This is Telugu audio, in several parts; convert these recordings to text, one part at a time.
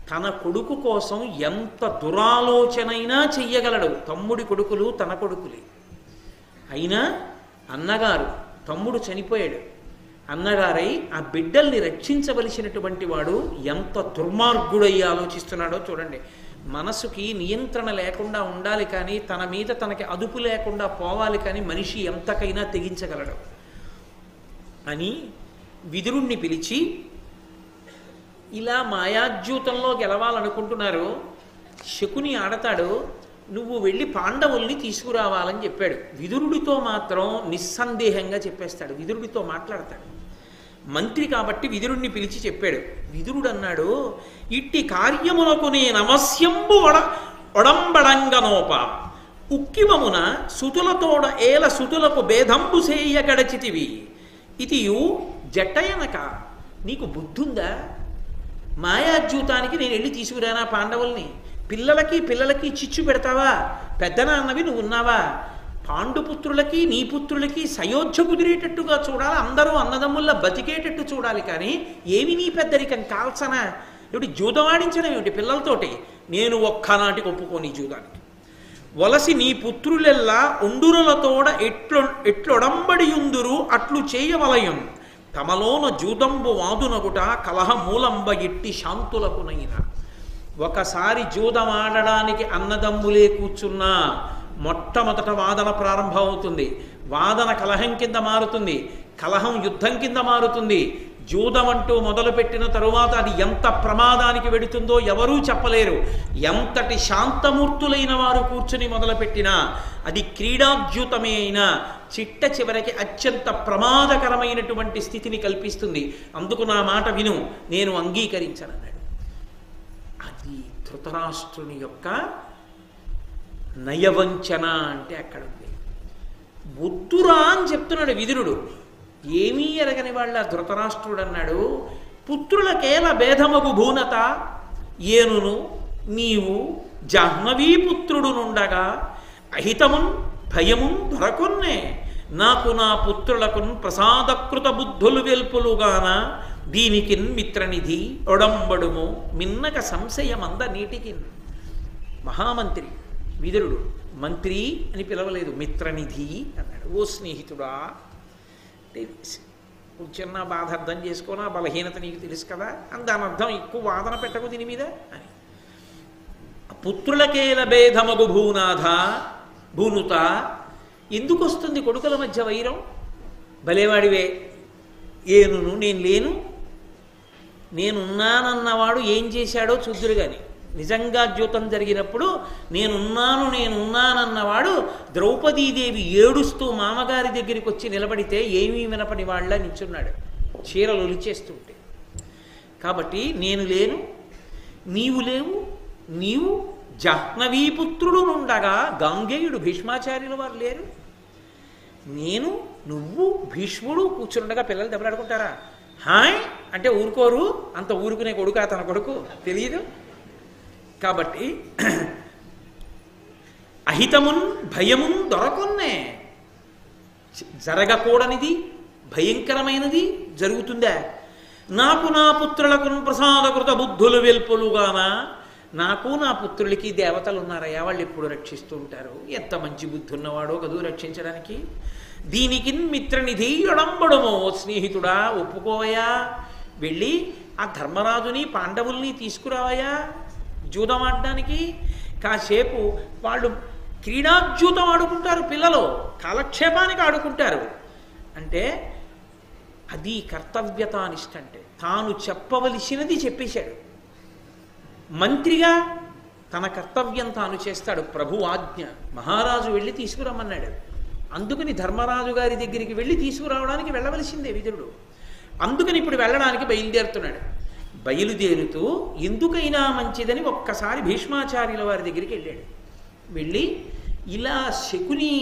తన కొడుకు కోసం ఎంత దురాలోచనైనా చెయ్యగలడు. తమ్ముడి కొడుకులు తన కొడుకులే. అయినా అన్నగారు, తమ్ముడు చనిపోయాడు, అన్నగారై ఆ బిడ్డల్ని రక్షించవలసినటువంటి వాడు ఎంత దుర్మార్గుడై ఆలోచిస్తున్నాడో చూడండి. మనసుకి నియంత్రణ లేకుండా ఉండాలి కానీ తన మీద తనకి అదుపు లేకుండా పోవాలి కానీ మనిషి ఎంతకైనా తెగించగలడు అని విదురుణ్ణి పిలిచి, ఇలా మాయాద్యూతంలో గెలవాలనుకుంటున్నారు, శకుని ఆడతాడు, నువ్వు వెళ్ళి పాండవుల్ని తీసుకురావాలని చెప్పాడు. విదురుడితో మాత్రం నిస్సందేహంగా చెప్పేస్తాడు, విదురుడితో మాట్లాడతాడు. మంత్రి కాబట్టి విదురుణ్ణి పిలిచి చెప్పాడు. విదురుడు అన్నాడు, ఇట్టి కార్యములకు నేనవశ్యంబు ఒడంబడంగనోప ఉక్కిమమున సుతులతోడ ఏల సుతులకు భేదంబు సేయ గడచితివి ఇతియు జట్టయనక. నీకు బుద్ధుందా? మాయాద్యూతానికి నేను వెళ్ళి తీసుకురానా పాండవుల్ని? పిల్లలకి చిచ్చు పెడతావా? పెద్దనాన్నవి నువ్వు ఉన్నావా? పాండుపుత్రులకి నీ పుత్రులకి సయోధ్య కుదిరేటట్టుగా చూడాలి, అందరూ అన్నదమ్ముల్లా బతికేటట్టు చూడాలి. కానీ ఏమి నీ పెద్దరికం కాల్సనా? ఏమిటి జూదం ఆడించడం ఏమిటి పిల్లలతోటి? నేను ఒక్కనాటికి ఒప్పుకోని జూదానికి. వలసి నీ పుత్రులెల్లా ఉండురులతోడ ఎట్లొడంబడియుందురు అట్లు చేయవలయం తమలోన జూదంబు వాదునగుట కలహ మూలంబ ఎట్టి శాంతులకునైనా. ఒకసారి జూదం ఆడడానికి అన్నదమ్ములే కూర్చున్నా మొట్టమొదట వాదన ప్రారంభం అవుతుంది. వాదన కలహం కింద మారుతుంది, కలహం యుద్ధం కింద మారుతుంది. జూదం అంటూ మొదలుపెట్టిన తరువాత అది ఎంత ప్రమాదానికి వెడుతుందో ఎవరూ చెప్పలేరు. ఎంతటి శాంతమూర్తులైన వారు కూర్చుని మొదలుపెట్టినా అది క్రీడాద్యూతమే అయినా చిట్ట చివరికి అత్యంత ప్రమాదకరమైనటువంటి స్థితిని కల్పిస్తుంది. అందుకు నా మాట విను, నేను అంగీకరించనన్నాడు. అది ధృతరాష్ట్రుని యొక్క నయవంచన అంటే అక్కడ ఉంది. వద్దురా అని చెప్తున్నాడు విదురుడు. ఏమీ ఎరగని వాళ్ళ ధృతరాష్ట్రుడు అన్నాడు, పుత్రులకేల భేదమగు భూనత ఏనును నీవు జాహ్నవీపుత్రుడు నుండగా అహితమున్ భయమున్ దొరకొన్నే నాకు నా పుత్రులకున్ ప్రసాదకృత బుద్ధులు వెల్పులుగాన దీనికిన్ మిత్రనిధి ఒడంబడుము మిన్నక సంశయమంద నీటికిన్. మహామంత్రి విదురుడు మంత్రి అని పిలవలేదు, మిత్రనిధి అన్నాడు. ఓ స్నేహితుడా అంటే చిన్న బాధ అర్థం చేసుకోనా, బలహీనత నీకు తెలుసు కదా అని దాని అర్థం ఎక్కువ వాదన పెట్టకు దీని మీద అని. పుత్రులకేల భేదమగు భూనాథ భూనుత. ఎందుకు వస్తుంది కొడుకుల మధ్య వైరం? భలేవాడివే, ఏనును నేను లేను, నేనున్నానన్నవాడు ఏం చేశాడో చూద్దురు కానీ నిజంగా ద్యూతం జరిగినప్పుడు నేనున్నానన్నవాడు ద్రౌపదీదేవి ఏడుస్తూ మామగారి దగ్గరికి వచ్చి నిలబడితే ఏమీ వినపని వాళ్ళ నించున్నాడు చీరలు ఒలిచేస్తుంటే. కాబట్టి నేను లేను, నీవు లేవు, నీవు జాహ్నవీపుత్రుడు నుండగా గాంగేయుడు భీష్మాచార్యుల వారు లేరు, నేను నువ్వు భీష్ముడు కూర్చుండగా పిల్లలు దెబ్బలాడుకుంటారా? హాయ్ అంటే ఊరుకోరు, అంత ఊరుకునే కొడుకా తన కొడుకు తెలియదు. కాబట్టి అహితమున్ భయమున్ దొరకొన్నే, జరగకూడనిది భయంకరమైనది జరుగుతుందా? నాకు నా పుత్రులకు ప్రసాదకృత బుద్ధులు వెల్పులుగానా, నాకు నా పుత్రులకి దేవతలు ఉన్నారయ్యా, వాళ్ళు ఎప్పుడు రక్షిస్తూ ఉంటారు, ఎంత మంచి బుద్ధి ఉన్నవాడో కదూ రక్షించడానికి. దీనికి మిత్రనిధి ఒడంబడమో, స్నేహితుడా ఒప్పుకోవయా, వెళ్ళి ఆ ధర్మరాజుని పాండవుల్ని తీసుకురావయా జూదం ఆడడానికి. కాసేపు వాళ్ళు క్రీడాజ్యూతం ఆడుకుంటారు, పిల్లలు కాలక్షేపానికి ఆడుకుంటారు. అంటే అది కర్తవ్యత అనిష్ట. అంటే తాను చెప్పవలసినది చెప్పేశాడు. మంత్రిగా తన కర్తవ్యం తాను చేస్తాడు. ప్రభు ఆజ్ఞ, మహారాజు వెళ్ళి తీసుకురమ్మన్నాడు. అందుకని ధర్మరాజు గారి దగ్గరికి వెళ్ళి తీసుకురావడానికి వెళ్ళవలసిందే విదురుడు. అందుకని ఇప్పుడు వెళ్ళడానికి బయలుదేరుతున్నాడు. బయలుదేరుతూ ఎందుకైనా మంచిదని ఒక్కసారి భీష్మాచార్యుల వారి దగ్గరికి వెళ్ళాడు. వెళ్ళి ఇలా శకుని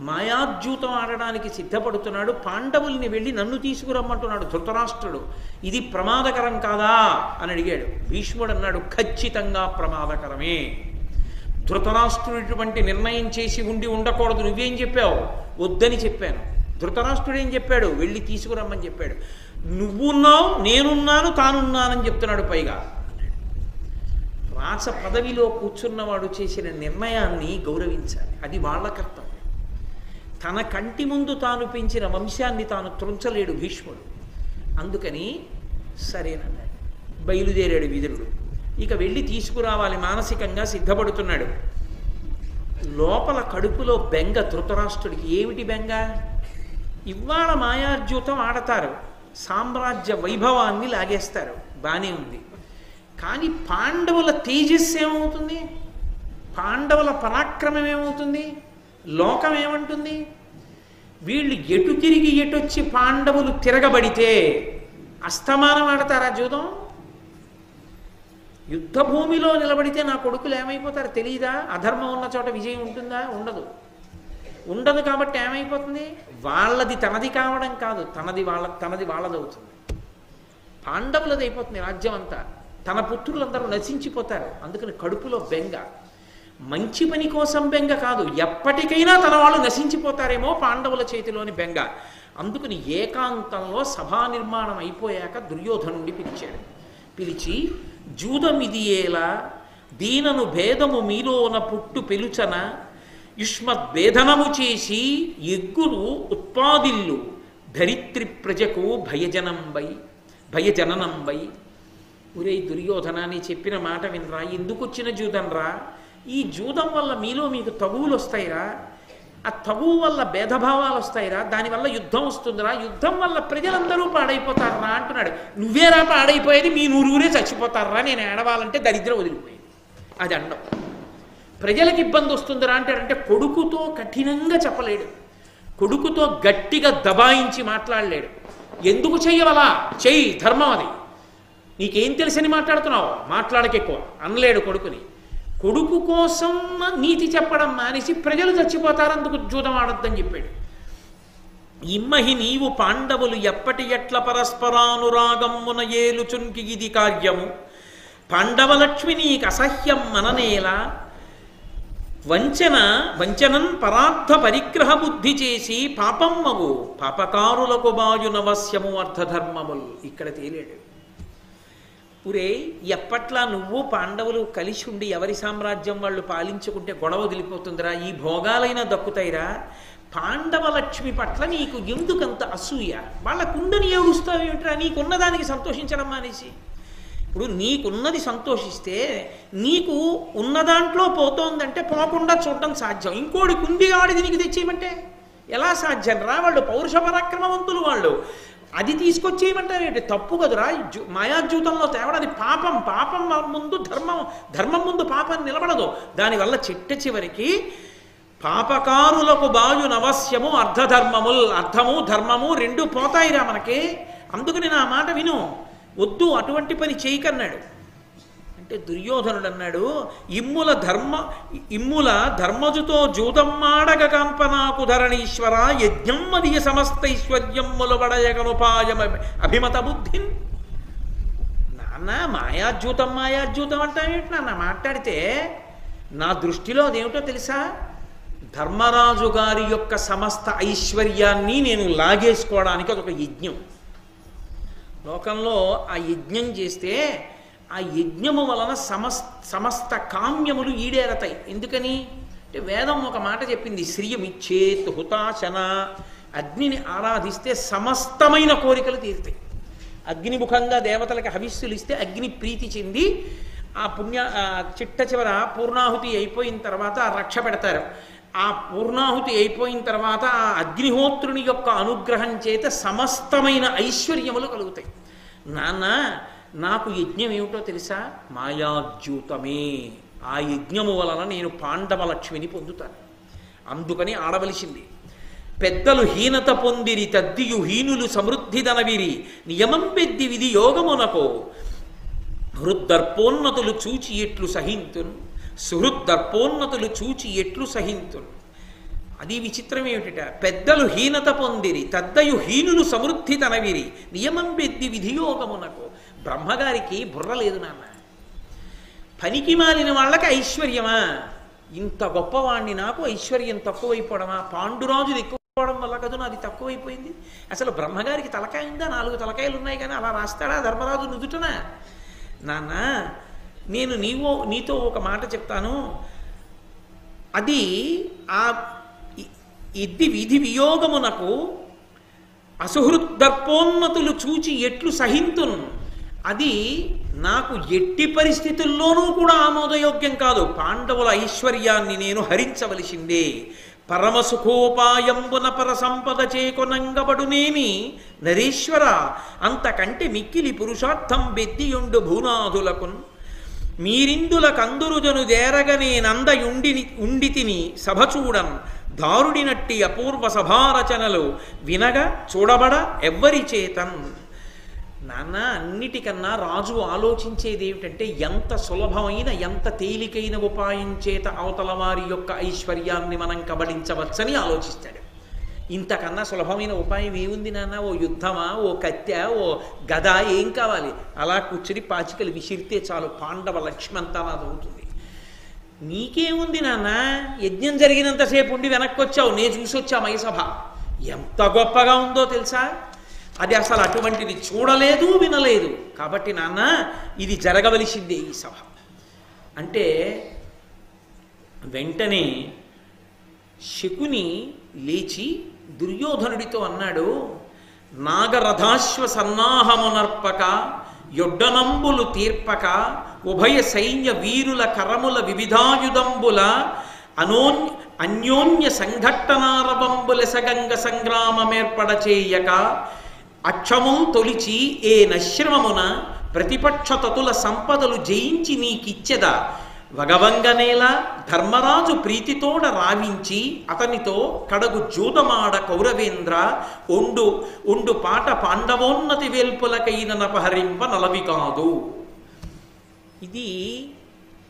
మాయాద్యూతం ఆడడానికి సిద్ధపడుతున్నాడు, పాండవుల్ని వెళ్ళి నన్ను తీసుకురమ్మంటున్నాడు ధృతరాష్ట్రుడు, ఇది ప్రమాదకరం కాదా అని అడిగాడు. భీష్ముడు అన్నాడు, ఖచ్చితంగా ప్రమాదకరమే. ధృతరాష్ట్రుడిటువంటి నిర్ణయం చేసి ఉండకూడదు, నువ్వేం చెప్పావు? వద్దని చెప్పాను. ధృతరాష్ట్రుడు ఏం చెప్పాడు? వెళ్ళి తీసుకురమ్మని చెప్పాడు. నువ్వున్నావు, నేనున్నాను, తానున్నానని చెప్తున్నాడు పైగా. రాచ పదవిలో కూర్చున్నవాడు చేసిన నిర్ణయాన్ని గౌరవించాలి. అది వాళ్ళ కర్తవ్యం. తన కంటి ముందు తాను పెంచిన వంశాన్ని తాను త్రుంచలేడు భీష్ముడు. అందుకని సరేనన్నాడు. బయలుదేరాడు విదురుడు. ఇక వెళ్ళి తీసుకురావాలి మానసికంగా సిద్ధపడుతున్నాడు. లోపల కడుపులో బెంగ ధృతరాష్ట్రుడికి. ఏమిటి బెంగ? ఇవాళ మాయాద్యూతం ఆడతారు, సామ్రాజ్య వైభవాన్ని లాగేస్తారు, బానే ఉంది. కానీ పాండవుల తేజస్సు ఏమవుతుంది? పాండవుల పరాక్రమం ఏమవుతుంది? లోకం ఏమంటుంది? వీళ్ళు ఎటు తిరిగి ఎటొచ్చి పాండవులు తిరగబడితే అస్తమానం ఆడతారా జూదం? యుద్ధ భూమిలో నిలబడితే నా కొడుకులు ఏమైపోతారు తెలియదా? అధర్మం ఉన్న చోట విజయం ఉంటుందా? ఉండదు. ఉండదు కాబట్టి ఏమైపోతుంది? వాళ్ళది తనది కావడం కాదు, తనది వాళ్ళదవుతుంది. పాండవులది అయిపోతుంది రాజ్యం అంతా. తన పుత్రులందరూ నశించిపోతారు. అందుకని కడుపులో బెంగ. మంచి పని కోసం బెంగ కాదు, ఎప్పటికైనా తన వాళ్ళు నశించిపోతారేమో పాండవుల చేతిలోని బెంగ. అందుకని ఏకాంతంలో సభా నిర్మాణం అయిపోయాక దుర్యోధనుడిని పిలిచాడు. పిలిచి, జూదమిది ఏలా దీనను భేదము మీలోన పుట్టు పిలుచన యుష్మద్భేదనము చేసి ఎగ్గులు ఉత్పాదిల్లు ధరిత్రి ప్రజకు భయజననంబై. ఒరే దుర్యోధన, నీ చెప్పిన మాట వినరా? ఎందుకు వచ్చిన జూదంరా? ఈ జూదం వల్ల మీలో మీకు తగువులు వస్తాయిరా, ఆ తగువు వల్ల భేదభావాలు వస్తాయిరా, దానివల్ల యుద్ధం వస్తుందిరా, యుద్ధం వల్ల ప్రజలందరూ పాడైపోతారా అంటున్నాడు. నువ్వేరా పాడైపోయేది? మీ నూరుగురే చచ్చిపోతారా, నేను ఏడవాలంటే దరిద్రం వదిలిపోయింది. అది అండం. ప్రజలకు ఇబ్బంది వస్తుందిరా అంటాడంటే కొడుకుతో కఠినంగా చెప్పలేడు, కొడుకుతో గట్టిగా దబాయించి మాట్లాడలేడు. ఎందుకు చెయ్యవలా? చెయ్యి, ధర్మం అది, నీకేం తెలిసని మాట్లాడుతున్నావు, మాట్లాడకెక్కువ అనలేడు కొడుకుని. కొడుకు కోసం నీతి చెప్పడం మానేసి ప్రజలు చచ్చిపోతారు, అందుకు జూదం ఆడొద్దని చెప్పాడు. ఇమ్మహి నీవు పాండవులు ఎప్పటి ఎట్ల పరస్పరానురాగమున ఏలుచున్కి ఇది కార్యము పాండవలక్ష్మి నీకు అసహ్యం మననేలా వంచనన్ పరార్థ పరిగ్రహ బుద్ధి చేసి పాపమ్మగు పాపకారులకు బాయునవశ్యము అర్థధర్మములు. ఇక్కడ తేలేడు. పురే, ఎప్పట్లా నువ్వు పాండవులు కలిసి ఉండి ఎవరి సామ్రాజ్యం వాళ్ళు పాలించుకుంటే గొడవ వదిలిపోతుందిరా, ఈ భోగాలైనా దక్కుతాయిరా. పాండవ లక్ష్మి పట్ల నీకు ఎందుకంత అసూయ? వాళ్ళ కుండని ఏడుస్తావేమిట్రా? నీకున్నదానికి సంతోషించడం మానేసి. ఇప్పుడు నీకున్నది సంతోషిస్తే నీకు ఉన్న దాంట్లో పోతోందంటే పోకుండా చూడటం సాధ్యం. ఇంకోటి కుంది ఆడిది నీకు తెచ్చేయమంటే ఎలా సాధ్యం రా? వాళ్ళు పౌరుష పరాక్రమవంతులు, వాళ్ళు అది తీసుకొచ్చేయమంటారేంటి? తప్పు కదురా. మాయాద్యూతంలో తేవడాది పాపం. పాపం ముందు ధర్మం ముందు పాపం నిలబడదు. దానివల్ల చిట్ట చివరికి పాపకారులకు బాయు నవశ్యము అర్ధధర్మముల్. అర్థము ధర్మము రెండు పోతాయిరా మనకి. అందుకని నా మాట విను, వద్దు అటువంటి పని చేయకన్నాడు. అంటే దుర్యోధనుడు అన్నాడు, ఇమ్ముల ధర్మజుతో జూదమ్మాడగ కంపనాకు ధరణీశ్వర యజ్ఞం మదియ సమస్తైశ్వర్యమ్ముల వడయగనుపాయం అభిమత బుద్ధి. నాన్న మాయాద్యూతం అంటావేంటి నాన్న? మాట్లాడితే నా దృష్టిలో అదేమిటో తెలుసా? ధర్మరాజు గారి యొక్క సమస్త ఐశ్వర్యాన్ని నేను లాగేసుకోవడానికి అదొక యజ్ఞం. లోకంలో ఆ యజ్ఞం చేస్తే ఆ యజ్ఞము వలన సమస్త కామ్యములు ఈడేరతాయి. ఎందుకని అంటే వేదం ఒక మాట చెప్పింది, శ్రియమిచ్చేత్ హుతాశన. అగ్నిని ఆరాధిస్తే సమస్తమైన కోరికలు తీరుతాయి. అగ్నిముఖంగా దేవతలకు హవిస్సులు ఇస్తే అగ్ని ప్రీతి చెంది ఆ చిట్ట చివర పూర్ణాహుతి అయిపోయిన తర్వాత రక్ష పెడతారు. ఆ పూర్ణాహుతి అయిపోయిన తర్వాత ఆ అగ్నిహోత్రుని యొక్క అనుగ్రహం చేత సమస్తమైన ఐశ్వర్యములు కలుగుతాయి. నాన్న, నాకు యజ్ఞం ఏమిటో తెలుసా? మాయాద్యూతమే. ఆ యజ్ఞము వలన నేను పాండవ లక్ష్మిని పొందుతాను. అందుకని ఆడవలసింది. పెద్దలు హీనత పొందిరి తద్దియు హీనులు సమృద్ధిదనవిరి నియమం పెద్ది విధి యోగమునకో హృద్దర్పోన్నతులు చూచి ఎట్లు సహింతును సుహృద్దర్పోన్నతులు చూచి ఎట్లు సహింతును. అది విచిత్రం ఏమిట? పెద్దలు హీనత పొందిరి తద్దయు హీనులు సమృద్ధి తనవిరి నియమం పెద్ది విధియోగమునకు. బ్రహ్మగారికి బుర్ర లేదు నాన్న. పనికి మాలిన వాళ్ళకి ఐశ్వర్యమా? ఇంత గొప్పవాణ్ణి నాకు ఐశ్వర్యం తక్కువైపోవడమా? పాండురాజుది ఎక్కువడం వల్ల కదా నాది తక్కువైపోయింది. అసలు బ్రహ్మగారికి తలకాయ ఉందా? 4 తలకాయలు ఉన్నాయి కానీ అలా రాస్తాడా ధర్మరాజు నుదుటనా? నాన్న, నేను నీతో ఒక మాట చెప్తాను, అది ఆ ఇద్ది విధి వియోగమునకు అసుహృద్దర్పోన్నతులు చూచి ఎట్లు సహింతును, అది నాకు ఎట్టి పరిస్థితుల్లోనూ కూడా ఆమోదయోగ్యం కాదు. పాండవుల ఐశ్వర్యాన్ని నేను హరించవలసిందే. పరమసుఖోపాయంబున పర సంపద చేకొనంగబడునేమి నరేశ్వర, అంతకంటే మిక్కిలి పురుషార్థం బెద్దియుండు భూనాథులకున్. మీరిందుల కందురుజను దేరగనే ఉండితిని సభ చూడన్, దారుడినట్టి అపూర్వ సభారచనలు వినగా చూడబడ ఎవ్వరి చేతన్. నాన్న, అన్నిటికన్నా రాజు ఆలోచించేది ఏమిటంటే ఎంత సులభమైన ఎంత తేలికైన ఉపాయం చేత అవతల వారి యొక్క ఐశ్వర్యాన్ని మనం కబళించవచ్చని ఆలోచిస్తాడు. ఇంతకన్నా సులభమైన ఉపాయం ఏముంది నాన్న? ఓ యుద్ధమా, ఓ కత్తె, ఓ గద, ఏం కావాలి? అలా కూర్చుని పాచికలు విసిరితే చాలు, పాండవ లక్ష్మంతా నాదవుతుంది. నీకేముంది నాన్న? యజ్ఞం జరిగినంతసేపు ఉండి వెనక్కి వచ్చావు, నేను చూసొచ్చా మైసభ. ఎంత గొప్పగా ఉందో తెలుసా? అది అసలు అటువంటిది చూడలేదు, వినలేదు. కాబట్టి నాన్న, ఇది జరగవలసిందే ఈ సభ అంటే. వెంటనే శకుని లేచి దుర్యోధనుడితో అన్నాడు, నాగరథాశ్వ సన్నాహమునర్పక యొడ్డనంబులు తీర్పక ఉభయ సైన్య వీరుల కరముల వివిధాయుధంబుల అన్యోన్య సంఘట్టనారవంబులెసగంగ సంగ్రామమేర్పడ చేయక అక్షముల్ తొలిచి ఏ నశ్రమమున ప్రతిపక్ష తతుల సంపదలు జయించి నీకిచ్చెద వగవంగనేల ధర్మరాజు ప్రీతితోడ రావించి అతనితో కడగు జూదమాడ కౌరవేంద్ర ఒండు పాట పాండవోన్నతి వేల్పులకైన నపహరింప నలవి కాదు. ఇది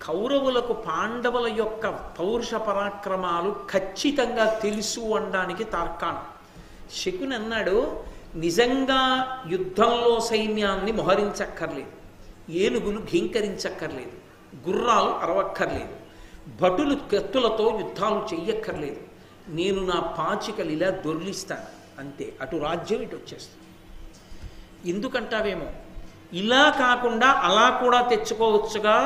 కౌరవులకు పాండవుల యొక్క పౌరుష పరాక్రమాలు ఖచ్చితంగా తెలుసు అనడానికి తార్కాణం. శకుని అన్నాడు, నిజంగా యుద్ధంలో సైన్యాన్ని మొహరించక్కర్లేదు, ఏనుగులు ఘీంకరించక్కర్లేదు, గుర్రాలు అరవక్కర్లేదు, భటులు కత్తులతో యుద్ధాలు చెయ్యక్కర్లేదు. నేను నా పాచికలు ఇలా దొర్లిస్తాను అంతే, అటు రాజ్యం ఇటు వచ్చేస్తాను. ఎందుకంటావేమో, ఇలా కాకుండా అలా కూడా తెచ్చుకోవచ్చుగా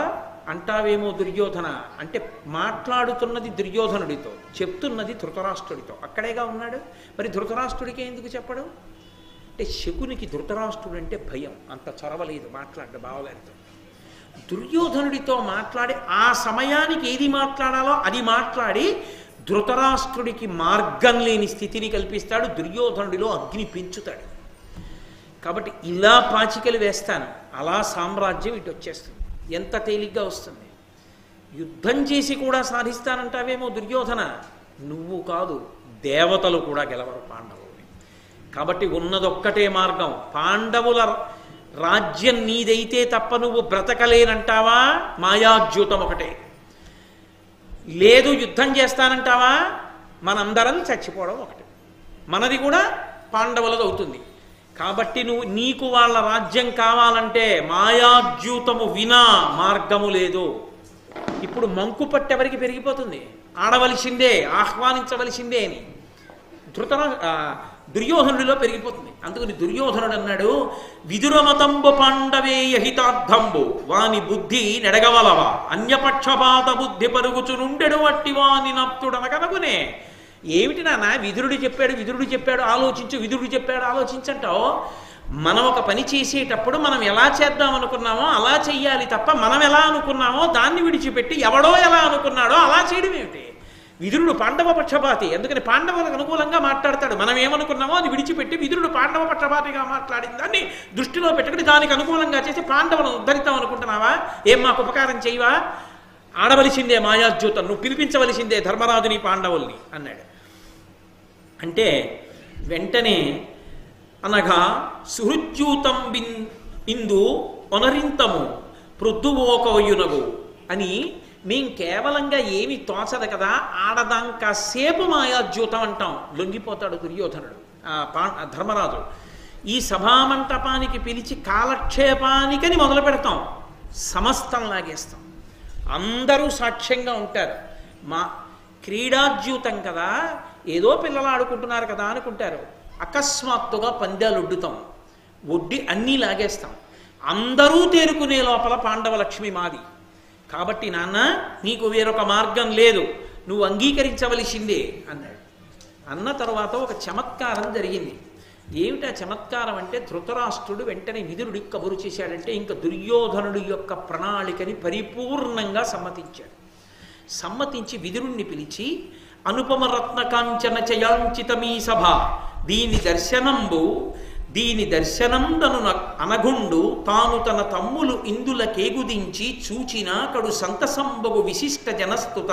అంటావేమో దుర్యోధన అంటే. మాట్లాడుతున్నది దుర్యోధనుడితో, చెప్తున్నది ధృతరాష్ట్రుడితో. అక్కడేగా ఉన్నాడు, మరి ధృతరాష్ట్రుడికే ఎందుకు చెప్పడు అంటే, శకునికి ధృతరాష్ట్రుడు అంటే భయం, అంత చొరవలేదు మాట్లాడ్డు బావగారితో. దుర్యోధనుడితో మాట్లాడి ఆ సమయానికి ఏది మాట్లాడాలో అది మాట్లాడి ధృతరాష్ట్రుడికి మార్గం లేని స్థితిని కల్పిస్తాడు, దుర్యోధనుడిలో అగ్ని పెంచుతాడు. కాబట్టి ఇలా పాచికలు వేస్తాను, అలా సామ్రాజ్యం ఇటు వచ్చేస్తుంది. ఎంత తేలిగ్గా వస్తుంది. యుద్ధం చేసి కూడా సాధిస్తానంటావేమో దుర్యోధన, నువ్వు కాదు దేవతలు కూడా గెలవరు పాండవుల్ని. కాబట్టి ఉన్నదొక్కటే మార్గం, పాండవుల రాజ్యం నీదైతే తప్ప నువ్వు బ్రతకలేనంటావా? మాయాద్యూతం ఒకటే. లేదు యుద్ధం చేస్తానంటావా? మనందరం చచ్చిపోవడం ఒకటి, మనది కూడా పాండవులది అవుతుంది. కాబట్టి నీకు వాళ్ళ రాజ్యం కావాలంటే మాయాద్యూతము వినా మార్గము లేదు. ఇప్పుడు మంకు పట్టెవరికి పెరిగిపోతుంది, ఆడవలసిందే, ఆహ్వానించవలసిందే అని దుర్యోధనుడిలో పెరిగిపోతుంది. అందుకని దుర్యోధనుడు అన్నాడు, విదురమతంబు పాండవేయ హితార్థంబు వాని బుద్ధి నెడగవలవ అన్యపక్షపాత బుద్ధి పరుగుచునుండెడు వట్టి వాని నప్తుడనకనగునే. ఏమిటి నాన్న, విదురుడు చెప్పాడు ఆలోచించు, విదురుడు చెప్పాడు ఆలోచించంటావు. మనం ఒక పని చేసేటప్పుడు మనం ఎలా చేద్దాం అనుకున్నామో అలా చెయ్యాలి తప్ప మనం ఎలా అనుకున్నామో దాన్ని విడిచిపెట్టి ఎవడో ఎలా అనుకున్నాడో అలా చేయడం ఏమిటి? విదురుడు పాండవ పక్షపాతి, అందుకని పాండవులకు అనుకూలంగా మాట్లాడతాడు. మనం ఏమనుకున్నామో అది విడిచిపెట్టి విదురుడు పాండవ పక్షపాతిగా మాట్లాడిన దాన్ని దృష్టిలో పెట్టుకుని దానికి అనుకూలంగా చేసి పాండవులను ఉద్ధరిద్దాం అనుకుంటున్నావా? ఏం మాకు ఉపకారం చేయవా? ఆడవలసిందే మాయాద్యూతం, నువ్వు పిలిపించవలసిందే ధర్మరాజుని పాండవుల్ని అన్నాడు. అంటే వెంటనే అనగా సుహృద్యూతం ఇందు ఒనరింతము ప్రొద్దువోకవయునగు అని మేం కేవలంగా ఏమి తోచదు కదా, ఆడదాంకాసేపు మాయాద్యూతం అంటాం. లొంగిపోతాడు దుర్యోధనుడు, ధర్మరాజు. ఈ సభామంటపానికి పిలిచి కాలక్షేపానికని మొదలు పెడతాం, సమస్తం లాగేస్తాం, అందరూ సాక్ష్యంగా ఉంటారు. మా క్రీడాద్యూతం కదా, ఏదో పిల్లలు ఆడుకుంటున్నారు కదా అనుకుంటారు. అకస్మాత్తుగా పందాలు ఒడ్డి అన్నీ లాగేస్తాం. అందరూ తేరుకునే లోపల పాండవ లక్ష్మి మాది, కాబట్టి నాన్న నీకు వేరొక మార్గం లేదు, నువ్వు అంగీకరించవలసిందే అన్నాడు. అన్న తర్వాత ఒక చమత్కారం జరిగింది. ఏమిటా చమత్కారం అంటే, ధృతరాష్ట్రుడు వెంటనే విదురుడికి కబురు చేశాడంటే ఇంకా దుర్యోధనుడి యొక్క ప్రణాళికని పరిపూర్ణంగా సమ్మతించాడు. సమ్మతించి విదురుణ్ణి పిలిచి, అనుపమరత్న కాంచన చయాంచితమీ సభ, దీని దర్శనందను అనగుండు తాను తన తమ్ములు ఇందుల కేగుదించి చూచిన కడు సంతసంబగు విశిష్ట జనస్తుత,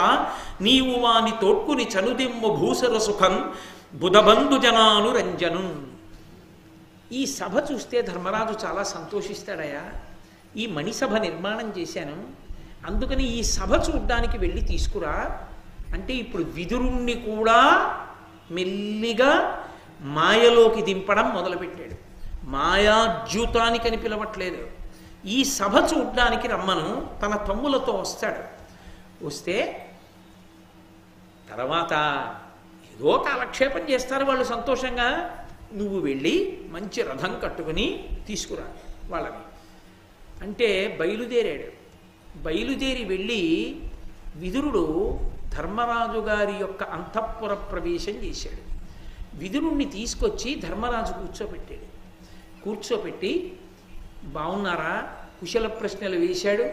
నీవు వాని తోడ్కుని చనుదెమ్ము భూసర సుఖం బుధబంధు జనాను రంజను. ఈ సభ చూస్తే ధర్మరాజు చాలా సంతోషిస్తాడయా, ఈ మణిసభ నిర్మాణం చేశాను, అందుకని ఈ సభ చూడ్డానికి వెళ్ళి తీసుకురా అంటే, ఇప్పుడు విదురుణ్ణి కూడా మెల్లిగా మాయలోకి దింపడం మొదలుపెట్టాడు. మాయాద్యూతానికని పిలవట్లేదు, ఈ సభ చూడ్డానికి రమ్మను తన తమ్ములతో వస్తాడు. వస్తే తర్వాత ఏదో కాలక్షేపం చేస్తారు వాళ్ళు సంతోషంగా, నువ్వు వెళ్ళి మంచి రథం కట్టుకుని తీసుకురా వాళ్ళని అంటే బయలుదేరాడు. బయలుదేరి వెళ్ళి విదురుడు ధర్మరాజు గారి యొక్క అంతఃపుర ప్రవేశం చేశాడు. విదురుణ్ణి తీసుకొచ్చి ధర్మరాజు కూర్చోపెట్టి బాగున్నారా కుశల ప్రశ్నలు వేశాడు.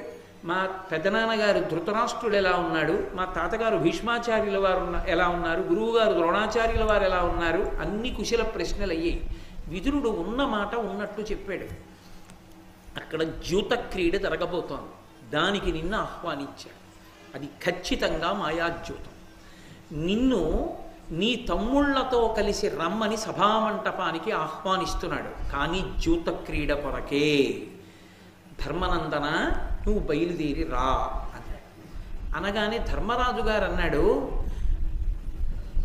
మా పెదనాన్నగారు ధృతరాష్ట్రుడు ఎలా ఉన్నాడు, మా తాతగారు భీష్మాచార్యుల వారు ఎలా ఉన్నారు, గురువుగారు ద్రోణాచార్యుల వారు ఎలా ఉన్నారు, అన్ని కుశల ప్రశ్నలు అయ్యాయి. విదురుడు ఉన్న మాట ఉన్నట్టు చెప్పాడు. అక్కడ ద్యూత క్రీడ జరగబోతోంది, దానికి నిన్ను ఆహ్వానించాడు. అది ఖచ్చితంగా మాయాద్యూతం. నిన్ను నీ తమ్ముళ్లతో కలిసి రమ్మని సభామంటపానికి ఆహ్వానిస్తున్నాడు, కానీ ద్యూత క్రీడ కొరకే. ధర్మనందన నువ్వు బయలుదేరి రా అన్నాడు. అనగానే ధర్మరాజు గారు అన్నాడు,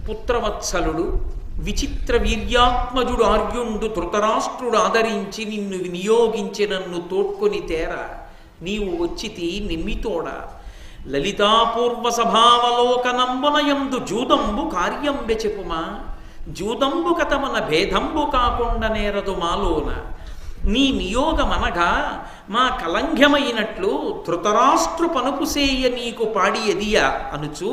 పుత్రవత్సలుడు విచిత్ర వీర్యాత్మజుడు ఆర్యుండు ధృతరాష్ట్రుడు ఆదరించి నిన్ను వినియోగించి నన్ను తోడ్కొని తేర నీవు వచ్చితి నిమ్మితోడ లలితాపూర్వ సభావలోకనంబునయందు జూదంబు కార్యంబె చెప్పుమా, జూదంబు కథమన భేదంబు కాకుండా నేరదు మాలోన, నీ నియోగమనగా మా కలంఘ్యమైనట్లు ధృతరాష్ట్రు పనుపుసేయ నీకు పాడి ఎదియ అనుచు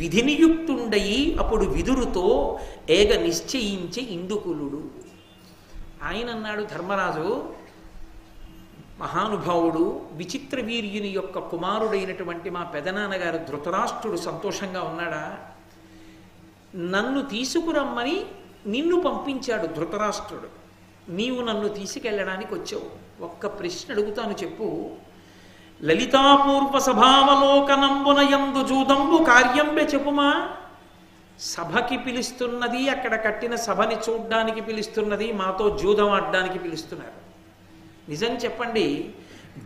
విధినియుక్తుండయి అప్పుడు విదురుతో ఏగ నిశ్చయించి ఇందుకులుడు. ఆయన అన్నాడు, ధర్మరాజు మహానుభావుడు విచిత్ర వీర్యుని యొక్క కుమారుడైనటువంటి మా పెదనాన్నగారు ధృతరాష్ట్రుడు సంతోషంగా ఉన్నాడా? నన్ను తీసుకురమ్మని నిన్ను పంపించాడు ధృతరాష్ట్రుడు, నీవు నన్ను తీసుకెళ్ళడానికి వచ్చావు. ఒక్క ప్రశ్న అడుగుతాను చెప్పు, లలితాపూర్వ సభావలోకనంబునయందు జూదంబు కార్యంబె చెప్పుమా. సభకి పిలుస్తున్నది, అక్కడ కట్టిన సభని చూడ్డానికి పిలుస్తున్నది, మాతో జూదం ఆడడానికి పిలుస్తున్నారు. నిజం చెప్పండి,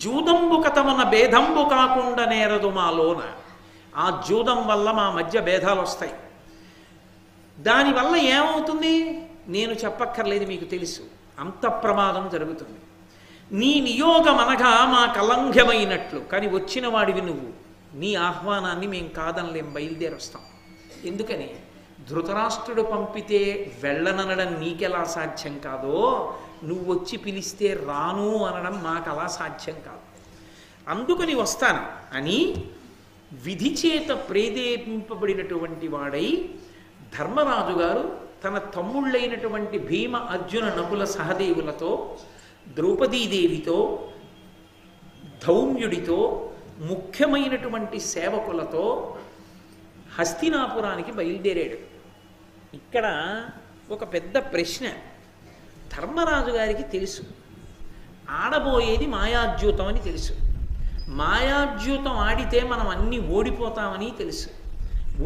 జూదంబు కథమన భేదంబు కాకుండా నేరదు మాలోన. ఆ జూదం వల్ల మా మధ్య భేదాలు వస్తాయి. దానివల్ల ఏమవుతుంది నేను చెప్పక్కర్లేదు, మీకు తెలుసు, అంత ప్రమాదం జరుగుతుంది. నీ నియోగం అనగా మా కలంఘ్యమైనట్లు, కానీ వచ్చిన వాడివి నువ్వు, నీ ఆహ్వానాన్ని మేము కాదనలేం, బయలుదేరి వస్తాం. ఎందుకని ధృతరాష్ట్రుడు పంపితే వెళ్ళననడం నీకెలా సాధ్యం కాదో, నువ్వు వచ్చి పిలిస్తే రాను అనడం మాకు అలా సాధ్యం కాదు, అందుకని వస్తాను అని విధి చేత ప్రేరేపింపబడినటువంటి వాడై ధర్మరాజు గారు తన తమ్ముళ్ళైనటువంటి భీమ అర్జున నకుల సహదేవులతో, ద్రౌపదీదేవితో, ధౌమ్యుడితో, ముఖ్యమైనటువంటి సేవకులతో హస్తినాపురానికి బయలుదేరాడు. ఇక్కడ ఒక పెద్ద ప్రశ్న. ధర్మరాజు గారికి తెలుసు ఆడబోయేది మాయాద్యూతం అని తెలుసు, మాయాద్యూతం ఆడితే మనం అన్నీ ఓడిపోతామని తెలుసు,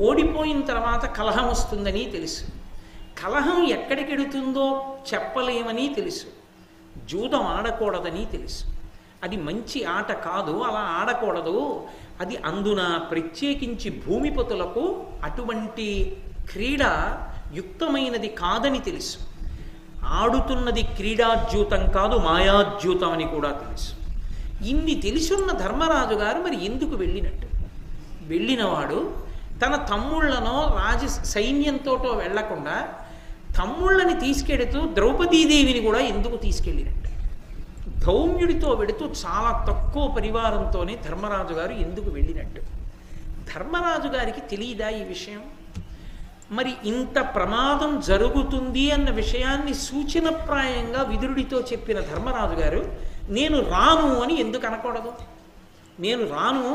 ఓడిపోయిన తర్వాత కలహం వస్తుందని తెలుసు, కలహం ఎక్కడికెడుతుందో చెప్పలేమని తెలుసు, జూదం ఆడకూడదని తెలుసు, అది మంచి ఆట కాదు, అలా ఆడకూడదు, అది అందున ప్రత్యేకించి భూమిపతులకు అటువంటి క్రీడ యుక్తమైనది కాదని తెలుసు. ఆడుతున్నది క్రీడాద్యూతం కాదు, మాయాద్యూతం అని కూడా తెలుసు. ఇన్ని తెలుసున్న ధర్మరాజు గారు మరి ఎందుకు వెళ్ళినట్టు? వెళ్ళినవాడు తన తమ్ముళ్లనో సైన్యంతోటో వెళ్లకుండా తమ్ముళ్ళని తీసుకెడుతూ ద్రౌపదీదేవిని కూడా ఎందుకు తీసుకెళ్ళినట్టు? ధౌమ్యుడితో వెడుతూ చాలా తక్కువ పరివారంతోనే ధర్మరాజు గారు ఎందుకు వెళ్ళినట్టు? ధర్మరాజు గారికి తెలియదా ఈ విషయం? మరి ఇంత ప్రమాదం జరుగుతుంది అన్న విషయాన్ని సూచనప్రాయంగా విదురుడితో చెప్పిన ధర్మరాజు గారు నేను రాను అని ఎందుకు అనకూడదు? నేను రాను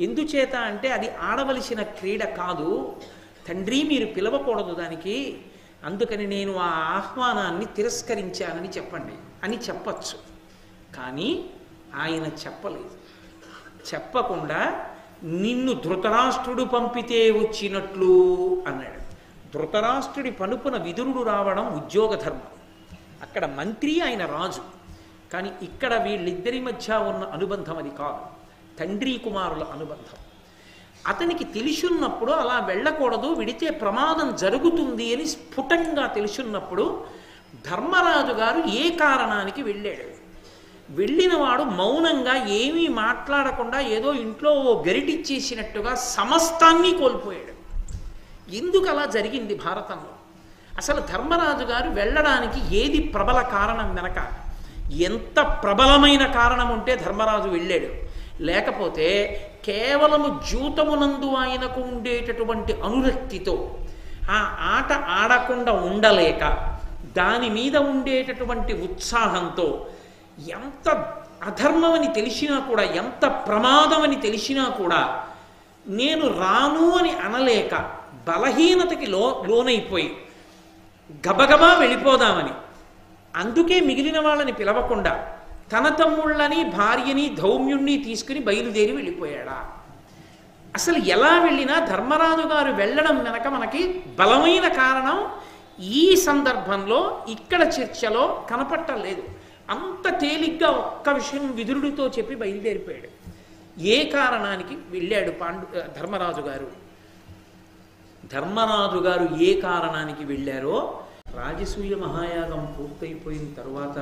ఎందుచేత అంటే అది ఆడవలసిన క్రీడ కాదు తండ్రి, మీరు పిలవకూడదు దానికి, అందుకని నేను ఆ ఆహ్వానాన్ని తిరస్కరించానని చెప్పండి అని చెప్పచ్చు. కానీ ఆయన చెప్పలేదు. చెప్పకుండా నిన్ను ధృతరాష్ట్రుడు పంపితే వచ్చినట్లు అన్నాడు. ధృతరాష్ట్రుడి పనుపున విదురుడు రావడం ఉద్యోగ ధర్మం. అక్కడ మంత్రి, ఆయన రాజు. కానీ ఇక్కడ వీళ్ళిద్దరి మధ్య ఉన్న అనుబంధం అది కాదు, తండ్రి కుమారుల అనుబంధం. అతనికి తెలిసున్నప్పుడు అలా వెళ్ళకూడదు, విడితే ప్రమాదం జరుగుతుంది అని స్ఫుటంగా తెలుసున్నప్పుడు ధర్మరాజు గారు ఏ కారణానికి వెళ్ళాడు? వెళ్ళినవాడు మౌనంగా ఏమీ మాట్లాడకుండా ఏదో ఇంట్లో గరిటిచ్చేసినట్టుగా సమస్తాన్ని కోల్పోయాడు. ఎందుకు అలా జరిగింది భారతంలో? అసలు ధర్మరాజు గారు వెళ్ళడానికి ఏది ప్రబల కారణం వెనక? ఎంత ప్రబలమైన కారణం ఉంటే ధర్మరాజు వెళ్ళాడు? లేకపోతే కేవలము జూతమునందు ఆయనకు ఉండేటటువంటి అనురక్తితో ఆ ఆట ఆడకుండా ఉండలేక దాని మీద ఉండేటటువంటి ఉత్సాహంతో ఎంత అధర్మమని తెలిసినా కూడా, ఎంత ప్రమాదమని తెలిసినా కూడా నేను రాను అని అనలేక బలహీనతకి లోనైపోయి గబగబా వెళ్ళిపోదామని, అందుకే మిగిలిన వాళ్ళని పిలవకుండా తన తమ్ముళ్ళని భార్యని ధౌమ్యుణ్ణి తీసుకుని బయలుదేరి వెళ్ళిపోయాడా? అసలు ఎలా వెళ్ళినా ధర్మరాజు గారు వెళ్ళడం వెనక మనకి బలమైన కారణం ఈ సందర్భంలో ఇక్కడ చర్చలో కనపట్టలేదు. అంత తేలిగ్గా ఒక్క విషయం విదురుడితో చెప్పి బయలుదేరిపోయాడు. ఏ కారణానికి వెళ్ళాడు ధర్మరాజు గారు? ధర్మరాజు గారు ఏ కారణానికి వెళ్ళారో, రాజసూయ మహాయాగం పూర్తయిపోయిన తర్వాత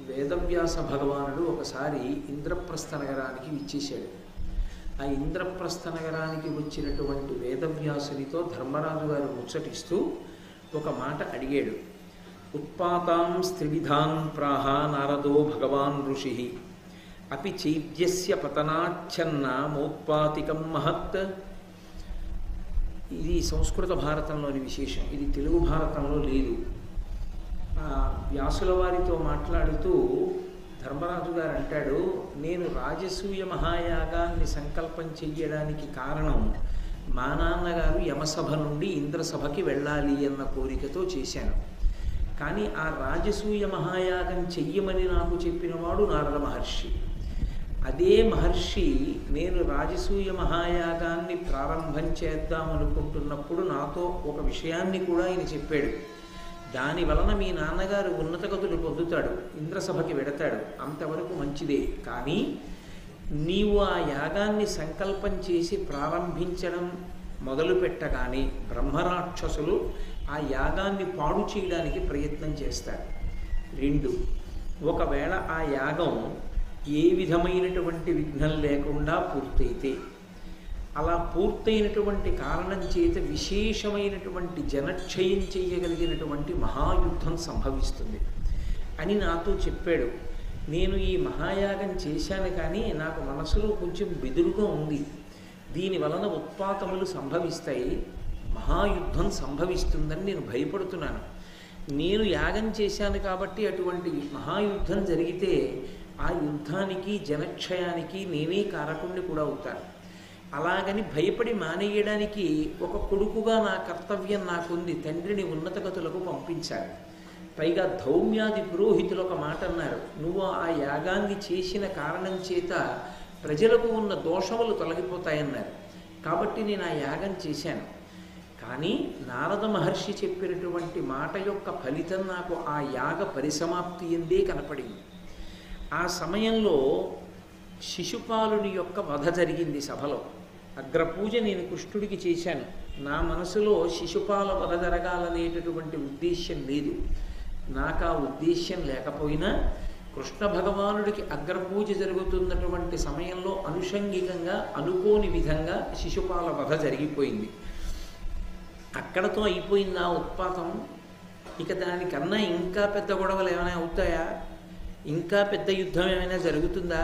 వేదవ్యాస భగవానుడు ఒకసారి ఇంద్రప్రస్థ నగరానికి విచ్చేశాడు. ఆ ఇంద్రప్రస్థ నగరానికి వచ్చినటువంటి వేదవ్యాసునితో ధర్మరాజు గారు ముచ్చటిస్తూ ఒక మాట అడిగాడు. ఉత్పాతాం స్త్రివిధాన్ ప్రాహ నారదో భగవాన్ ఋషి అపి చైద్యస్య పతనాచ్ఛన్న మోత్పాతికం మహత్. ఇది సంస్కృత భారతంలోని విశేషం, ఇది తెలుగు భారతంలో లేదు. వ్యాసుల వారితో మాట్లాడుతూ ధర్మరాజు గారు అంటాడు, నేను రాజసూయ మహాయాగాన్ని సంకల్పం చెయ్యడానికి కారణం మా నాన్నగారు యమసభ నుండి ఇంద్రసభకి వెళ్ళాలి అన్న కోరికతో చేశాను. కానీ ఆ రాజసూయ మహాయాగం చెయ్యమని నాకు చెప్పినవాడు నారద మహర్షి. అదే మహర్షి నేను రాజసూయ మహాయాగాన్ని ప్రారంభం చేద్దామనుకుంటున్నప్పుడు నాతో ఒక విషయాన్ని కూడా ఆయన చెప్పాడు. దాని వలన మీ నాన్నగారు ఉన్నత గతులు పొందుతాడు, ఇంద్రసభకి వెడతాడు, అంతవరకు మంచిదే. కానీ నీవు ఆ యాగాన్ని సంకల్పం చేసి ప్రారంభించడం మొదలు పెట్టగానే బ్రహ్మరాక్షసులు ఆ యాగాన్ని పాడు చేయడానికి ప్రయత్నం చేస్తారు. 2, ఒకవేళ ఆ యాగం ఏ విధమైనటువంటి విఘ్నం లేకుండా పూర్తయితే, అలా పూర్తయినటువంటి కారణం చేత విశేషమైనటువంటి జనక్షయం చేయగలిగినటువంటి మహాయుద్ధం సంభవిస్తుంది అని నాతో చెప్పాడు. నేను ఈ మహాయాగం చేశాను, కానీ నాకు మనసులో కొంచెం బెదురుగా ఉంది. దీని వలన ఉత్పాతములు సంభవిస్తాయి, మహాయుద్ధం సంభవిస్తుందని నేను భయపడుతున్నాను. నేను యాగం చేశాను కాబట్టి అటువంటి మహాయుద్ధం జరిగితే ఆ యుద్ధానికి జనక్షయానికి నేనే కారకుణ్ణి కూడా అవుతాను. అలాగని భయపడి మానేయడానికి ఒక కొడుకుగా నా కర్తవ్యం నాకుంది, తండ్రిని ఉన్నత గతులకు పంపించాలి. పైగా ధౌమ్యాది పురోహితులు ఒక మాట అన్నారు, నువ్వు ఆ యాగాన్ని చేసిన కారణం చేత ప్రజలకు ఉన్న దోషములు తొలగిపోతాయన్నారు. కాబట్టి నేను ఆ యాగం చేశాను. కానీ నారద మహర్షి చెప్పినటువంటి మాట యొక్క ఫలితం నాకు ఆ యాగ పరిసమాప్తి ఎందే కనపడింది. ఆ సమయంలో శిశుపాలుని యొక్క వధ జరిగింది సభలో. అగ్రపూజ నేను కృష్ణుడికి చేశాను. నా మనసులో శిశుపాల వధ జరగాలనేటటువంటి ఉద్దేశ్యం లేదు. నాకు ఆ ఉద్దేశ్యం లేకపోయినా కృష్ణ భగవానుడికి అగ్రపూజ జరుగుతున్నటువంటి సమయంలో అనుషంగికంగా అనుకోని విధంగా శిశుపాల వధ జరిగిపోయింది. అక్కడతో అయిపోయింది ఆ ఉత్పాతం. ఇక దానికన్నా ఇంకా పెద్ద గొడవలు ఏమైనా అవుతాయా? ఇంకా పెద్ద యుద్ధం ఏమైనా జరుగుతుందా,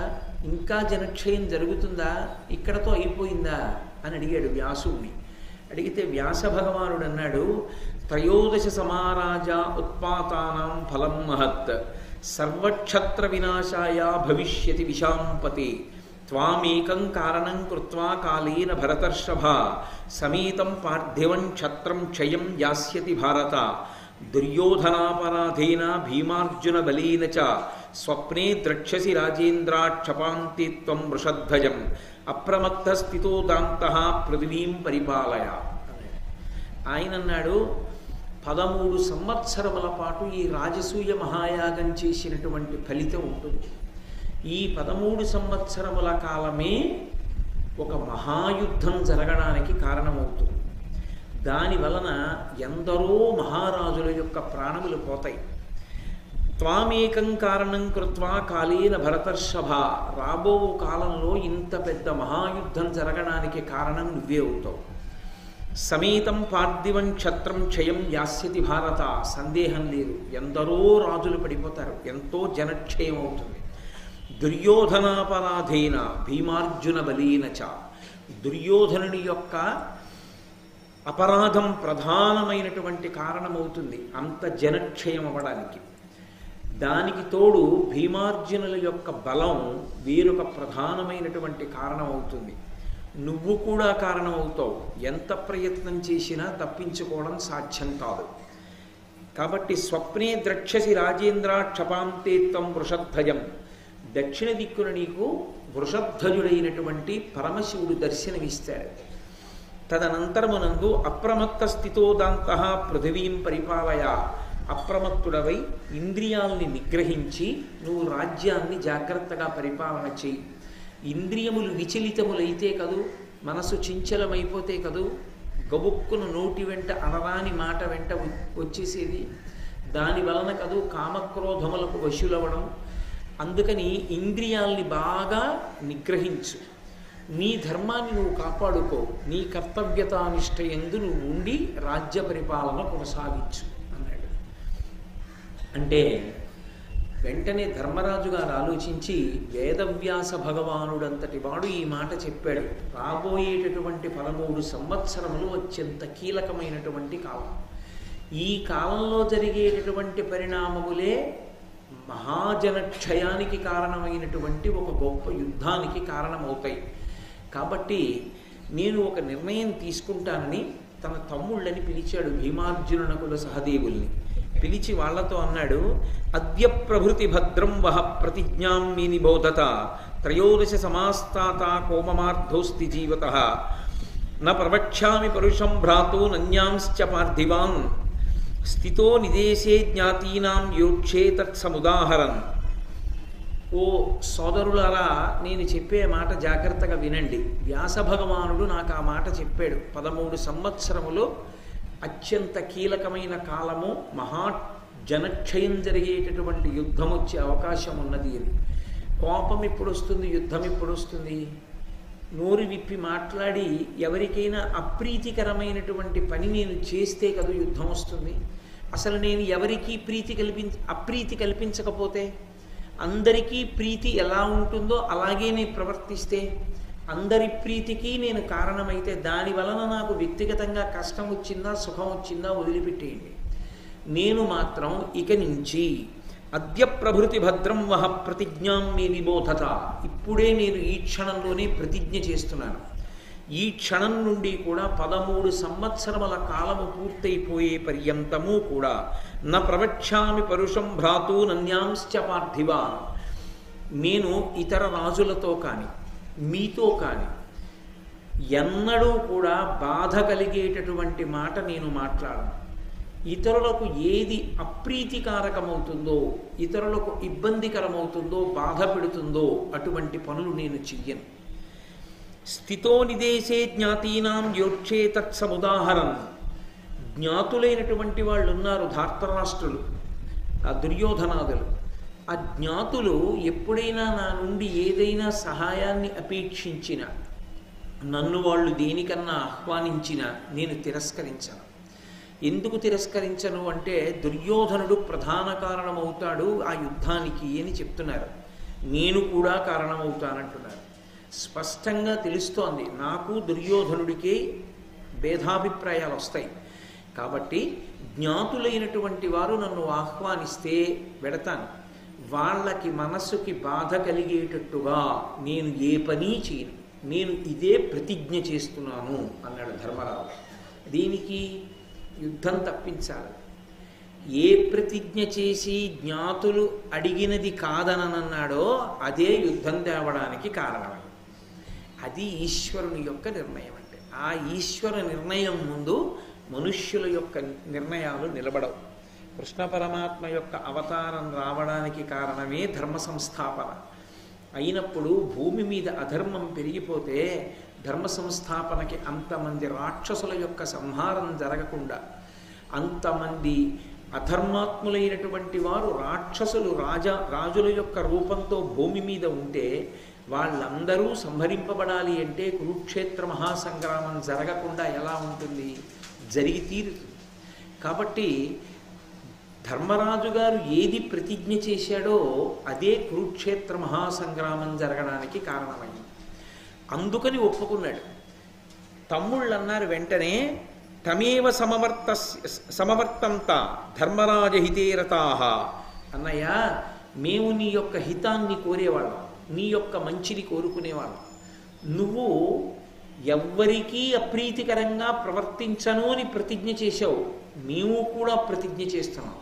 ఇంకా జనక్షయం జరుగుతుందా, ఇక్కడతో అయిపోయిందా అని అడిగాడు వ్యాసుడిని. అడిగితే వ్యాస భగవానుడు అన్నాడు, త్రయోదశ సమారాజ ఉత్పాతానాం ఫలం మహత్ సర్వక్షత్ర వినాశాయ భవిష్యతి విశాంపతి త్వామేకం కారణం కృత్వా కాలేన భరతర్షభ సమేతం పార్థివం క్షత్రం క్షయం యాస్యతి భారత దుర్యోధనాపరాధేన భీమార్జున బలీన చ స్వప్నే ద్రక్ష్యసి రాజేంద్రాక్షపాంతి త్వం వృషధ్వజం అప్రమత్త స్థితో దాంతః పృథివీం పరిపాలయ. ఆయన అన్నాడు, 13 సంవత్సరముల పాటు ఈ రాజసూయ మహాయాగం చేసినటువంటి ఫలితం ఉంటుంది. ఈ 13 సంవత్సరముల కాలమే ఒక మహాయుద్ధం జరగడానికి కారణమవుతుంది. దాని వలన ఎందరో మహారాజుల యొక్క ప్రాణములు పోతాయి. త్వామేకం కారణం కృత్వా కాలేన భరతర్షభ, రాబో కాలంలో ఇంత పెద్ద మహాయుద్ధం జరగడానికి కారణం నువ్వే అవుతావు. సమేతం పార్థివం క్షత్రం క్షయం యాస్యతి భారత, సందేహం లేదు, ఎందరో రాజులు పడిపోతారు, ఎంతో జనక్షయం అవుతుంది. దుర్యోధనాపరాధేన భీమార్జున బలీన చ, దుర్యోధనుని యొక్క అపరాధం ప్రధానమైనటువంటి కారణమవుతుంది అంత జనక్షయం అవ్వడానికి. దానికి తోడు భీమార్జునుల యొక్క బలం వేరొక ప్రధానమైనటువంటి కారణం అవుతుంది. నువ్వు కూడా కారణమవుతావు. ఎంత ప్రయత్నం చేసినా తప్పించుకోవడం సాధ్యం కాదు. కాబట్టి స్వప్నే ద్రక్ష్యసి రాజేంద్ర క్షపాంతే త్వం వృషధ్వజం, దక్షిణ దిక్కున నీకు వృషధ్వజుడైనటువంటి పరమశివుడు దర్శనమిస్తాడు. తదనంతరమునందు అప్రమత్త స్థితోదాంతః పృథివీం పరిపాలయ, అప్రమత్తుడవై ఇంద్రియాల్ని నిగ్రహించి నువ్వు రాజ్యాన్ని జాగ్రత్తగా పరిపాలన చేయి. ఇంద్రియములు విచలితములైతే కదూ, మనసు చించలమైపోతే కదూ, గబుక్కును నోటి వెంట అనరాని మాట వెంట వచ్చేసేది. దాని వలన కదూ కామక్రోధములకు వశులవ్వడం. అందుకని ఇంద్రియాల్ని బాగా నిగ్రహించు, నీ ధర్మాన్ని నువ్వు కాపాడుకో, నీ కర్తవ్యతానిష్టయందు నువ్వు ఉండి రాజ్య పరిపాలన కొనసాగించు అన్నాడు. అంటే వెంటనే ధర్మరాజు గారు ఆలోచించి, వేదవ్యాస భగవానుడంతటి వాడు ఈ మాట చెప్పాడు. రాబోయేటటువంటి 13 సంవత్సరములు అత్యంత కీలకమైనటువంటి కాలం. ఈ కాలంలో జరిగేటటువంటి పరిణామములే మహాజనక్షయానికి కారణమైనటువంటి ఒక గొప్ప యుద్ధానికి కారణమవుతాయి. కాబట్టి నేను ఒక నిర్ణయం తీసుకుంటానని తన తమ్ముళ్ళని పిలిచాడు, భీమార్జునకుల సహదేవుల్ని పిలిచి వాళ్లతో అన్నాడు, అద్య ప్రభృతి భద్రం వహ ప్రతిజ్ఞాం మీ నిబోధత త్రయోదశ సమాస్తాత కోమమార్ధోస్తి జీవతః న ప్రవక్ష్యామి పరుషం భ్రాతూ నన్యాంశ్చ పార్థివాన్ స్థితో నిదేశే జ్ఞాతీనాం యోక్షే తత్సముదాహరన్. ఓ సోదరులారా, నేను చెప్పే మాట జాగ్రత్తగా వినండి. వ్యాస భగవానుడు నాకు ఆ మాట చెప్పాడు. 13 సంవత్సరములు అత్యంత కీలకమైన కాలము, జనక్షయం జరిగేటటువంటి యుద్ధం వచ్చే అవకాశం ఉన్నది అని. కోపం ఎప్పుడు వస్తుంది, యుద్ధం ఎప్పుడు వస్తుంది? నోరు విప్పి మాట్లాడి ఎవరికైనా అప్రీతికరమైనటువంటి పని నేను చేస్తే కదా యుద్ధం వస్తుంది. అసలు నేను ఎవరికీ అప్రీతి కల్పించకపోతే, అందరికీ ప్రీతి ఎలా ఉంటుందో అలాగే నేను ప్రవర్తిస్తే, అందరి ప్రీతికి నేను కారణమైతే, దాని వలన నాకు వ్యక్తిగతంగా కష్టం వచ్చిందా సుఖం వచ్చిందా వదిలిపెట్టేయండి. నేను మాత్రం ఇక నుంచి అద్య ప్రభృతి భద్రం వహ ప్రతిజ్ఞాం మే నిబోధత, ఇప్పుడే నేను ఈ క్షణంలోనే ప్రతిజ్ఞ చేస్తున్నాను. ఈ క్షణం నుండి కూడా 13 సంవత్సరముల కాలము పూర్తయిపోయే పర్యంతము కూడా న ప్రవక్ష్యామి పరుషం భ్రాతూ నన్యాంశ్చ పార్థివాన్, నేను ఇతర రాజులతో కానీ మీతో కానీ ఎన్నడూ కూడా బాధ కలిగేటటువంటి మాట నేను మాట్లాడను. ఇతరులకు ఏది అప్రీతికారకమవుతుందో, ఇతరులకు ఇబ్బందికరమవుతుందో, బాధ పెడుతుందో అటువంటి పనులు నేను చెయ్యను. స్థితో నిదేశే జ్ఞాతీనాం యోక్షే తత్సముదాహరన్, జ్ఞాతులైనటువంటి వాళ్ళు ఉన్నారు, ధార్తరాష్ట్రులు, ఆ దుర్యోధనాదులు. ఆ జ్ఞాతులు ఎప్పుడైనా నా నుండి ఏదైనా సహాయాన్ని అపేక్షించిన, నన్ను వాళ్ళు దేనికన్నా ఆహ్వానించినా నేను తిరస్కరించాను. ఎందుకు తిరస్కరించను అంటే దుర్యోధనుడు ప్రధాన కారణమవుతాడు ఆ యుద్ధానికి అని చెప్తున్నారు. నేను కూడా కారణమవుతానంటున్నారు. స్పష్టంగా తెలుస్తోంది నాకు దుర్యోధనుడికి భేదాభిప్రాయాలు వస్తాయి. కాబట్టి జ్ఞాతులైనటువంటి వారు నన్ను ఆహ్వానిస్తే వెడతాను. వాళ్ళకి మనస్సుకి బాధ కలిగేటట్టుగా నేను ఏ పని చేయను. నేను ఇదే ప్రతిజ్ఞ చేస్తున్నాను అన్నాడు ధర్మరాజు. దీనికి యుద్ధం తప్పించాలి. ఏ ప్రతిజ్ఞ చేసి జ్ఞాతులు అడిగినది కాదనన్నాడో అదే యుద్ధం తేవడానికి కారణమైంది. అది ఈశ్వరుని యొక్క నిర్ణయం. అంటే ఆ ఈశ్వర నిర్ణయం ముందు మనుష్యుల యొక్క నిర్ణయాలు నిలబడవు. కృష్ణ పరమాత్మ యొక్క అవతారం రావడానికి కారణమే ధర్మ సంస్థాపన అయినప్పుడు భూమి మీద అధర్మం పెరిగిపోతే ధర్మ సంస్థాపనకి అంతమంది రాక్షసుల యొక్క సంహారం జరగకుండా, అంతమంది అధర్మాత్ములైనటువంటి వారు రాక్షసులు రాజుల యొక్క రూపంతో భూమి మీద ఉంటే వాళ్ళందరూ సంహరింపబడాలి అంటే కురుక్షేత్ర మహాసంగ్రామం జరగకుండా ఎలా ఉంటుంది? జరిగి తీరుతుంది. కాబట్టి ధర్మరాజు గారు ఏది ప్రతిజ్ఞ చేశాడో అదే కురుక్షేత్ర మహాసంగ్రామం జరగడానికి కారణమైంది. అందుకని ఒప్పుకున్నాడు. తమ్ముళ్ళు అన్నారు వెంటనే, తమేవ సమవర్తంత ధర్మరాజహితేరతాహ. అన్నయ్య, మేము నీ యొక్క హితాన్ని కోరేవాళ్ళం, నీ యొక్క మంచిని కోరుకునేవాళ్ళం. నువ్వు ఎవ్వరికీ అప్రీతికరంగా ప్రవర్తించను అని ప్రతిజ్ఞ చేశావు. మేము కూడా ప్రతిజ్ఞ చేస్తున్నాం.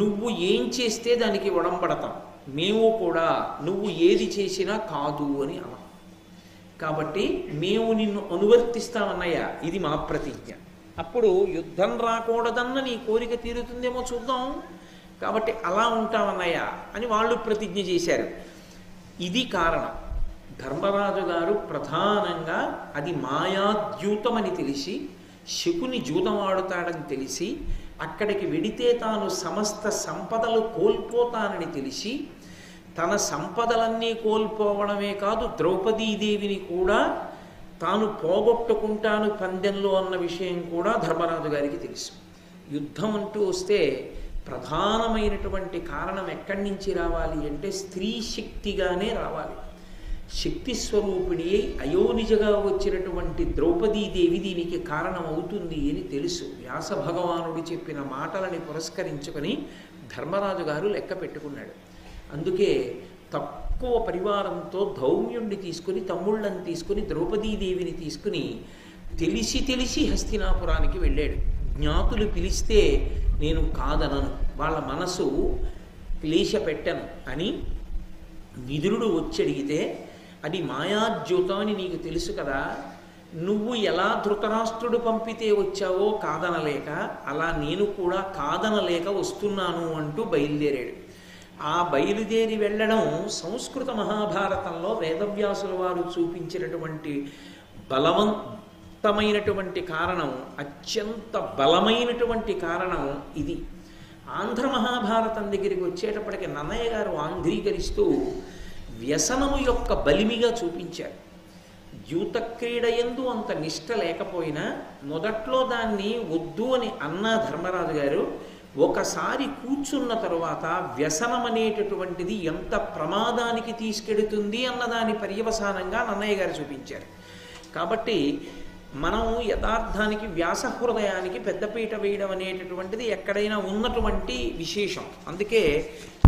నువ్వు ఏం చేస్తే దానికి ఒడంబడతాం. మేము కూడా నువ్వు ఏది చేసినా కాదు అని అన్నాం. కాబట్టి మేము నిన్ను అనువర్తిస్తామన్నయ్య, ఇది మా ప్రతిజ్ఞ. అప్పుడు యుద్ధం రాకూడదన్న నీ కోరిక తీరుతుందేమో చూద్దాం, కాబట్టి అలా ఉంటామన్నయ్య అని వాళ్ళు ప్రతిజ్ఞ చేశారు. ఇది కారణం. ధర్మరాజు గారు ప్రధానంగా అది మాయాద్యూతమని తెలిసి, శకుని జూతమాడుతాడని తెలిసి, అక్కడికి వెడితే తాను సమస్త సంపదలు కోల్పోతానని తెలిసి, తన సంపదలన్నీ కోల్పోవడమే కాదు ద్రౌపదీదేవిని కూడా తాను పోగొట్టుకుంటాను పందెంలో అన్న విషయం కూడా ధర్మరాజు గారికి తెలుసు. యుద్ధం అంటూ వస్తే ప్రధానమైనటువంటి కారణం ఎక్కడి నుంచి రావాలి అంటే స్త్రీ శక్తిగానే రావాలి. శక్తి స్వరూపిణి అయి అయోనిజగా వచ్చినటువంటి ద్రౌపదీదేవి దీనికి కారణం అవుతుంది అని తెలుసు. వ్యాస భగవానుడు చెప్పిన మాటలని పురస్కరించుకొని ధర్మరాజు గారు లెక్క పెట్టుకున్నాడు. అందుకే తక్కువ పరివారంతో ధౌమ్యుణ్ణి తీసుకుని, తమ్ముళ్ళని తీసుకుని, ద్రౌపదీదేవిని తీసుకుని తెలిసి తెలిసి హస్తినాపురానికి వెళ్ళాడు. జ్ఞాతులు పిలిస్తే నేను కాదనను, వాళ్ళ మనసు క్లేశ పెట్టను అని విదురుడు వచ్చి అడిగితే, అది మాయాద్యూతం అని నీకు తెలుసు కదా, నువ్వు ఎలా ధృతరాష్ట్రుడు పంపితే వచ్చావో కాదనలేక, అలా నేను కూడా కాదనలేక వస్తున్నాను అంటూ బయలుదేరాడు. ఆ బయలుదేరి వెళ్ళడం సంస్కృత మహాభారతంలో వేదవ్యాసుల వారు చూపించినటువంటి బలవంతమైనటువంటి కారణం, అత్యంత బలమైనటువంటి కారణం ఇది. ఆంధ్ర మహాభారతం దగ్గరికి వచ్చేటప్పటికి నన్నయ్య గారు ఆంధ్రీకరిస్తూ వ్యసనము యొక్క బలిమిగా చూపించారు. ద్యూత క్రీడ యందు అంత నిష్ట లేకపోయినా మొదట్లో దాన్ని వద్దు అని అన్న ధర్మరాజు గారు ఒకసారి కూర్చున్న తరువాత వ్యసనం అనేటటువంటిది ఎంత ప్రమాదానికి తీసుకెడుతుంది అన్నదాని పర్యవసానంగా నన్నయ్య గారు చూపించారు. కాబట్టి మనం యథార్థానికి వ్యాస హృదయానికి పెద్దపీట వేయడం అనేటటువంటిది ఎక్కడైనా ఉన్నటువంటి విశేషం. అందుకే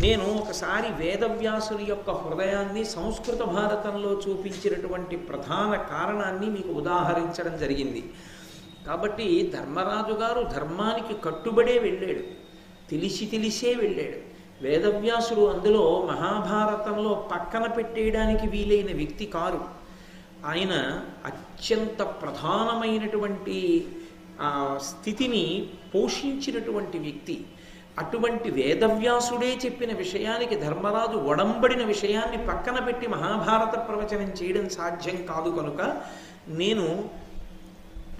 నేను ఒకసారి వేదవ్యాసుని యొక్క హృదయాన్ని సంస్కృత భారతంలో చూపించినటువంటి ప్రధాన కారణాన్ని మీకు ఉదాహరించడం జరిగింది. కాబట్టి ధర్మరాజు గారు ధర్మానికి కట్టుబడే వెళ్ళాడు, తెలిసే వెళ్ళాడు. వేదవ్యాసుడు అందులో మహాభారతంలో పక్కన పెట్టేయడానికి వీలైన వ్యక్తి కారు. ఆయన అత్యంత ప్రధానమైనటువంటి స్థితిని పోషించినటువంటి వ్యక్తి. అటువంటి వేదవ్యాసుడే చెప్పిన విషయానికి ధర్మరాజు ఒడంబడిన విషయాన్ని పక్కన పెట్టి మహాభారత ప్రవచనం చేయడం సాధ్యం కాదు. కనుక నేను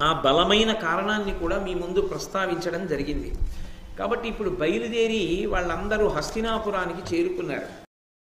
ఆ బలమైన కారణాన్ని కూడా మీ ముందు ప్రస్తావించడం జరిగింది. కాబట్టి ఇప్పుడు బయలుదేరి వాళ్ళందరూ హస్తినాపురానికి చేరుకున్నారు.